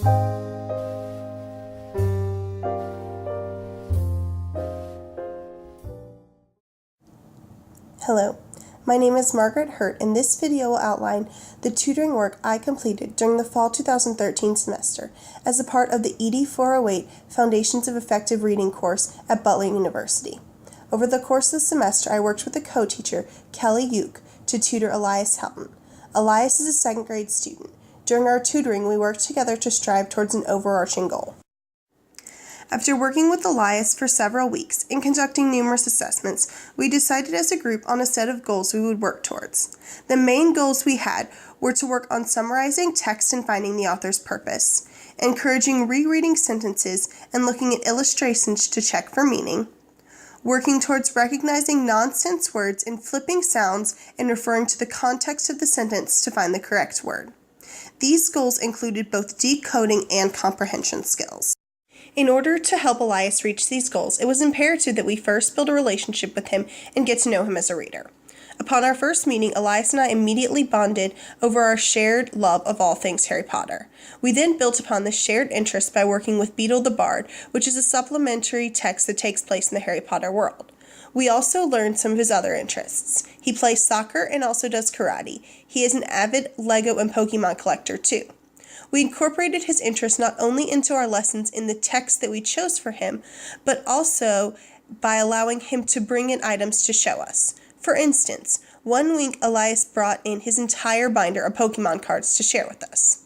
Hello, my name is Margaret Hurt, and this video will outline the tutoring work I completed during the fall 2013 semester as a part of the ED408 Foundations of Effective Reading course at Butler University. Over the course of the semester, I worked with a co-teacher, Kelly Uke, to tutor Elias Helton. Elias is a second grade student. During our tutoring, we worked together to strive towards an overarching goal. After working with Elias for several weeks and conducting numerous assessments, we decided as a group on a set of goals we would work towards. The main goals we had were to work on summarizing text and finding the author's purpose, encouraging rereading sentences and looking at illustrations to check for meaning, working towards recognizing nonsense words and flipping sounds and referring to the context of the sentence to find the correct word. These goals included both decoding and comprehension skills. In order to help Elias reach these goals, it was imperative that we first build a relationship with him and get to know him as a reader. Upon our first meeting, Elias and I immediately bonded over our shared love of all things Harry Potter. We then built upon this shared interest by working with Beedle the Bard, which is a supplementary text that takes place in the Harry Potter world. We also learned some of his other interests. He plays soccer and also does karate. He is an avid Lego and Pokemon collector too. We incorporated his interest not only into our lessons in the text that we chose for him, but also by allowing him to bring in items to show us. For instance, one week Elias brought in his entire binder of Pokemon cards to share with us.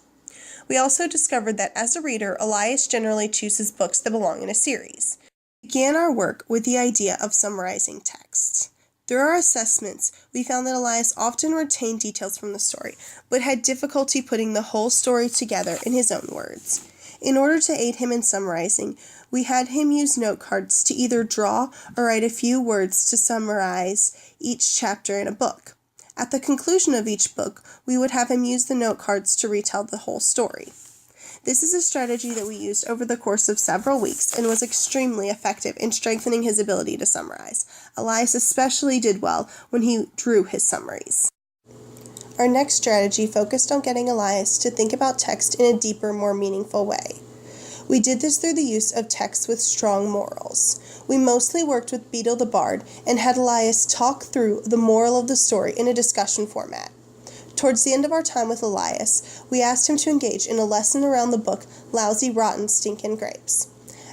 We also discovered that as a reader, Elias generally chooses books that belong in a series. We began our work with the idea of summarizing text. Through our assessments, we found that Elias often retained details from the story, but had difficulty putting the whole story together in his own words. In order to aid him in summarizing, we had him use note cards to either draw or write a few words to summarize each chapter in a book. At the conclusion of each book, we would have him use the note cards to retell the whole story. This is a strategy that we used over the course of several weeks and was extremely effective in strengthening his ability to summarize. Elias especially did well when he drew his summaries. Our next strategy focused on getting Elias to think about text in a deeper, more meaningful way. We did this through the use of texts with strong morals. We mostly worked with Beedle the Bard and had Elias talk through the moral of the story in a discussion format. Towards the end of our time with Elias, we asked him to engage in a lesson around the book Lousy, Rotten, Stinkin' Grapes.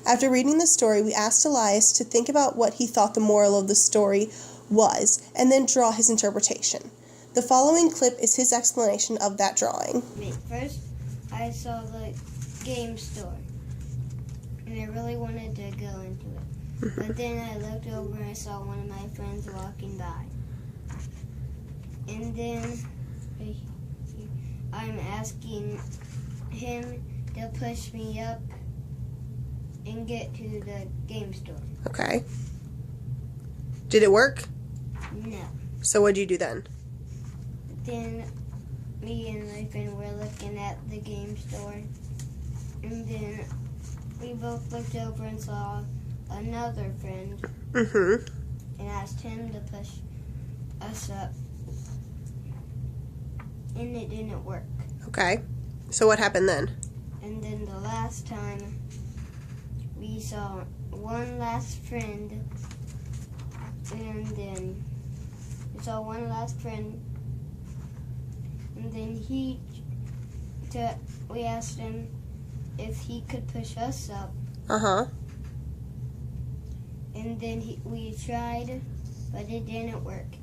After reading the story, we asked Elias to think about what he thought the moral of the story was, and then draw his interpretation. The following clip is his explanation of that drawing. First, I saw the game store, and I really wanted to go into it. But then I looked over and I saw one of my friends walking by. And then I'm asking him to push me up and get to the game store. Okay. Did it work? No. So what'd you do then? Then me and my friend were looking at the game store, and then we both looked over and saw another friend and asked him to push us up. And it didn't work. Okay. So what happened then? And then the last time, we saw one last friend, and then we asked him if he could push us up. And then we tried, but it didn't work.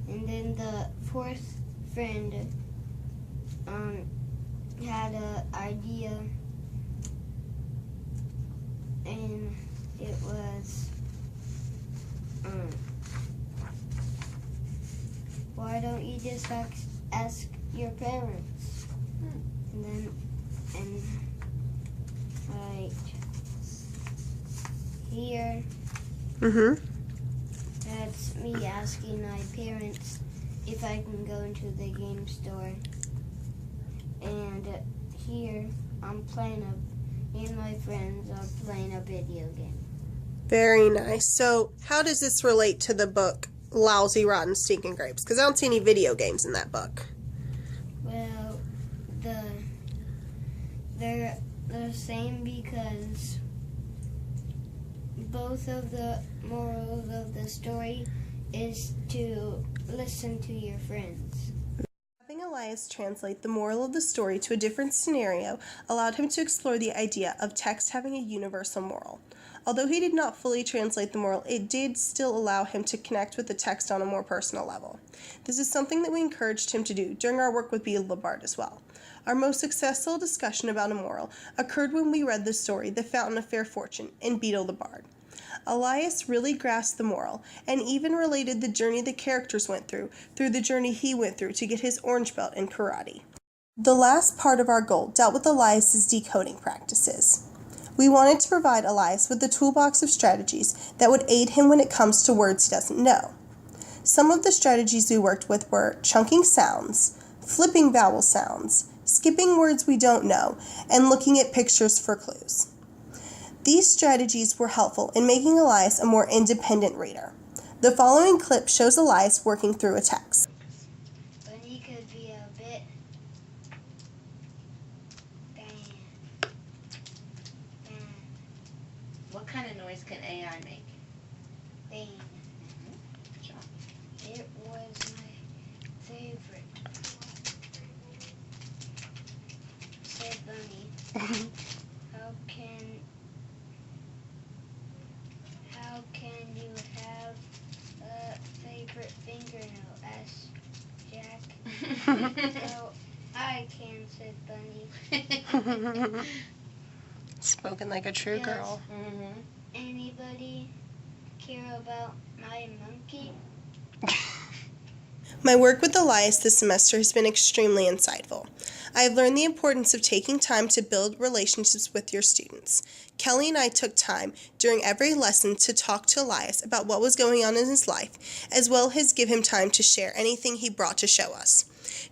And then the fourth friend had an idea, and it was, why don't you just ask your parents? And right here, that's me asking my parents if I can go into the game store. And here, me and my friends are playing a video game. Very nice. So how does this relate to the book Lousy, Rotten, Stinkin' Grapes? Because I don't see any video games in that book. Well, the same because both of the morals of the story is to listen to your friends. Having Elias translate the moral of the story to a different scenario allowed him to explore the idea of text having a universal moral. Although he did not fully translate the moral, it did still allow him to connect with the text on a more personal level. This is something that we encouraged him to do during our work with Beetle the Bard as well. Our most successful discussion about a moral occurred when we read the story The Fountain of Fair Fortune in Beetle the Bard. Elias really grasped the moral and even related the journey the characters went through the journey he went through to get his orange belt in karate. The last part of our goal dealt with Elias's decoding practices. We wanted to provide Elias with a toolbox of strategies that would aid him when it comes to words he doesn't know. Some of the strategies we worked with were chunking sounds, flipping vowel sounds, skipping words we don't know, and looking at pictures for clues. These strategies were helpful in making Elias a more independent reader. The following clip shows Elias working through a text. Bunny could be a bit bad. What kind of noise can AI make? Bang. Good job. It was my favorite. Said Bunny. How can you have a favorite fingernail? Asked Jack. Well, I can, said Bunny. Spoken like a true Yes. girl. Mm-hmm. Anybody care about my monkey? My work with Elias this semester has been extremely insightful. I have learned the importance of taking time to build relationships with your students. Kelly and I took time during every lesson to talk to Elias about what was going on in his life, as well as give him time to share anything he brought to show us.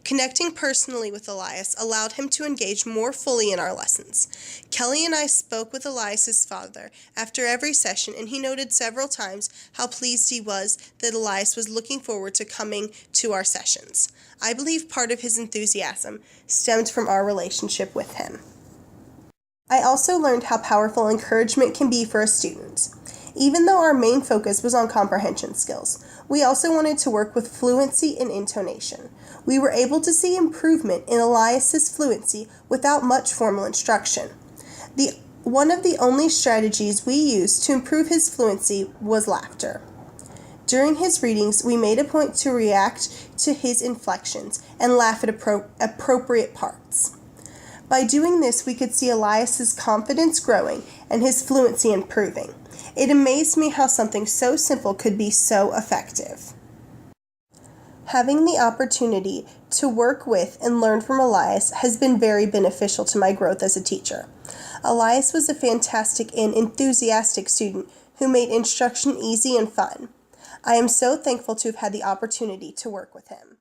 Connecting personally with Elias allowed him to engage more fully in our lessons. Kelly and I spoke with Elias's father after every session, and he noted several times how pleased he was that Elias was looking forward to coming to our sessions. I believe part of his enthusiasm stemmed from our relationship with him. I also learned how powerful encouragement can be for a student. Even though our main focus was on comprehension skills, we also wanted to work with fluency and intonation. We were able to see improvement in Elias's fluency without much formal instruction. One of the only strategies we used to improve his fluency was laughter. During his readings, we made a point to react to his inflections and laugh at appropriate parts. By doing this, we could see Elias's confidence growing and his fluency improving. It amazed me how something so simple could be so effective. Having the opportunity to work with and learn from Elias has been very beneficial to my growth as a teacher. Elias was a fantastic and enthusiastic student who made instruction easy and fun. I am so thankful to have had the opportunity to work with him.